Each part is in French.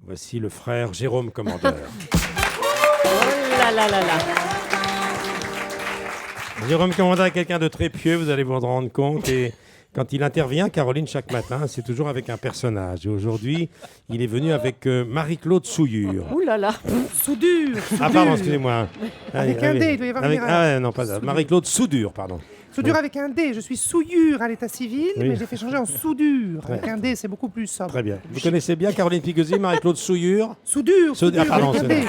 Voici le frère Jérôme Commandeur. Oh là là là là. Jérôme Commandeur est quelqu'un de très pieux, vous allez vous en rendre compte. Et quand il intervient, Caroline, chaque matin, c'est toujours avec un personnage. Et aujourd'hui, il est venu avec Marie-Claude Souillure. Ouh là là. Soudure. Ah, pardon, excusez-moi. Avec un D, il doit y avoir une erreur. Ah, non, pas ça. Marie-Claude Soudure, pardon. Soudure avec un D. Je suis souillure à l'état civil, Oui. mais j'ai fait changer en soudure. Ouais. Avec un D, c'est beaucoup plus sobre. Très bien. Vous connaissez bien Caroline Pigosi, Marie-Claude Souillure? Soudure. Ah, pardon, avec un c'est D.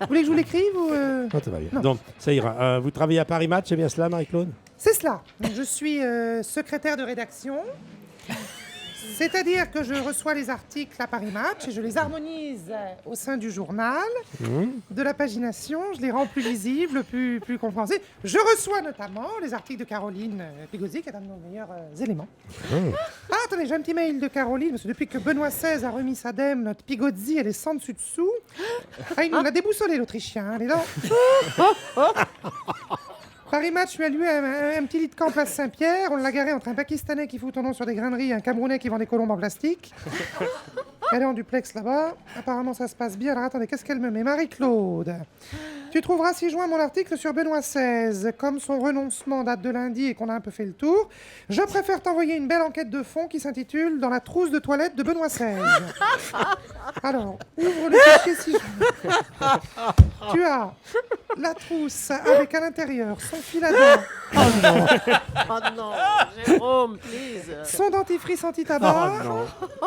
Vous voulez que je vous l'écrive ou Non, ça va bien. Non. Donc, ça ira. Vous travaillez à Paris Match, c'est bien cela, Marie-Claude? C'est cela. Donc, je suis secrétaire de rédaction. C'est-à-dire que je reçois les articles à Paris Match et je les harmonise au sein du journal, de la pagination, je les rends plus lisibles, plus compréhensibles. Je reçois notamment les articles de Caroline Pigosi, qui est un de nos meilleurs éléments. Ah, attendez, j'ai un petit mail de Caroline, parce que depuis que Benoît XVI a remis sa dème, notre Pigozzi, elle est sans dessus-dessous. Ah, il nous l'a déboussolé, l'Autrichien, hein, les dents. Paris Match lui a loué un petit lit de camp place Saint-Pierre. On l'a garé entre un Pakistanais qui fout ton nom sur des graineries et un Camerounais qui vend des colombes en plastique. Elle est en duplex là-bas. Apparemment, ça se passe bien. Alors attendez, qu'est-ce qu'elle me met? Marie-Claude, tu trouveras ci-joint mon article sur Benoît XVI. Comme son renoncement date de lundi et qu'on a un peu fait le tour, je préfère t'envoyer une belle enquête de fond qui s'intitule « Dans la trousse de toilette de Benoît XVI ». Alors, ouvre le fichier ci-joint. Tu as la trousse avec à l'intérieur son fil à dents, Oh non, Jérôme, please. son dentifrice anti-tabac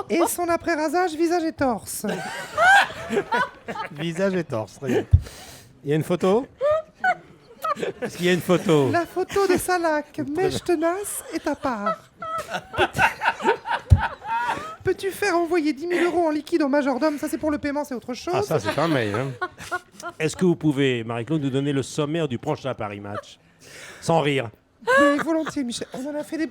et son après-rasage visage et torse. Visage et torse, très bien. Il y a une photo? Est-ce qu'il y a une photo? La photo de Salac, mèche tenace, est à part. Peux-tu faire envoyer 10 000 € en liquide au majordome? Ça, c'est pour le paiement, c'est autre chose. Ah, ça, c'est un mail. Hein. Est-ce que vous pouvez, Marie-Claude, nous donner le sommaire du prochain Paris Match? Sans rire. Mais volontiers, Michel. On en a fait des...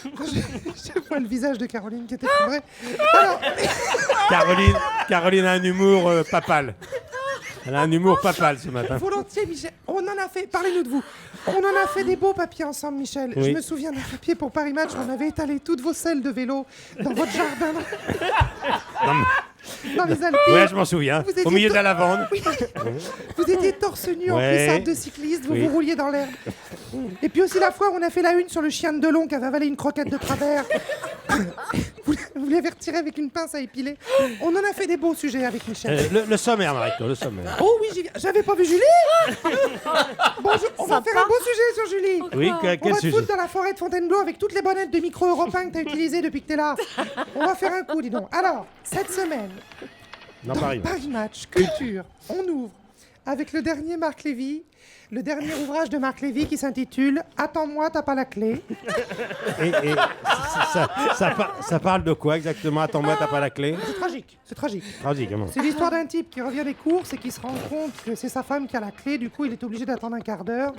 Je vois le visage de Caroline qui était effondré. Alors, Caroline a un humour papal. Elle a un humour papal ce matin. volontiers, Michel. On en a fait... Parlez-nous de vous. On en a fait des beaux papiers ensemble, Michel. Oui. Je me souviens d'un papier pour Paris Match où on avait étalé toutes vos selles de vélo dans votre jardin. Dans les Alpes. Ouais, je m'en souviens. Vous étiez Au milieu de la lavande. Oui. Vous étiez torse nu en Ouais. plissade de cycliste, vous Oui. vous rouliez dans l'herbe. Et puis aussi la fois où on a fait la une sur le chien de Delon qui avait avalé une croquette de travers. Vous l'avez retiré avec une pince à épiler. On en a fait des beaux sujets avec Michel. Le sommaire, Marie-Claude, le sommaire. Oh oui, j'y viens. J'avais pas vu Julie. Bonjour. On va faire un beau sujet sur Julie. Oui, On quel va te sujet? foutre dans la forêt de Fontainebleau avec toutes les bonnettes de micro européens que t'as utilisées depuis que t'es là. On va faire un coup, dis donc. Alors, cette semaine, Non, Paris Match. Paris Match, culture, on ouvre avec le dernier Marc Lévy, le dernier ouvrage de Marc Lévy qui s'intitule « Attends-moi, t'as pas la clé Et ça parle de quoi exactement? Attends-moi, t'as pas la clé? » C'est tragique, c'est tragique. Tragique, comment? C'est l'histoire d'un type qui revient des courses et qui se rend compte que c'est sa femme qui a la clé, du coup il est obligé d'attendre un quart d'heure.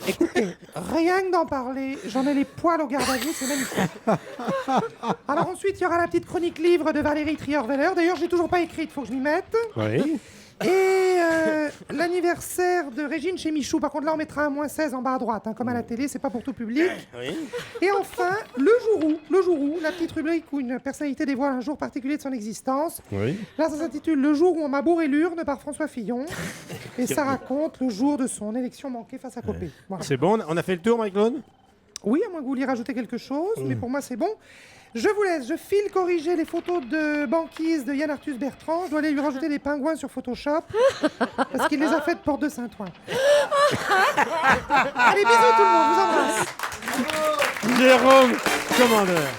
Écoutez, rien que d'en parler, j'en ai les poils au garde à vue, c'est magnifique. Alors ensuite, il y aura la petite chronique livre de Valérie Trierweiler. D'ailleurs, je l'ai toujours pas écrite, faut que je m'y mette. Oui. Et l'anniversaire de Régine chez Michou. Par contre, là, on mettra un -16 en bas à droite, hein, comme à la télé, c'est pas pour tout public. Oui. Et enfin, le jour où, la petite rubrique où une personnalité dévoile un jour particulier de son existence. Oui. Là, ça s'intitule Le jour où on m'a bourré l'urne par François Fillon. Et ça raconte le jour de son élection manquée face à Copé. Voilà. C'est bon, on a fait le tour, Marie-Claude? Oui, à moins que vous vouliez rajouter quelque chose, mais pour moi, c'est bon. Je vous laisse, je file corriger les photos de banquise de Yann Arthus Bertrand. Je dois aller lui rajouter des pingouins sur Photoshop parce qu'il les a fait de Porte de Saint-Ouen. Allez, bisous tout le monde, je vous embrasse. Jérôme Commandeur.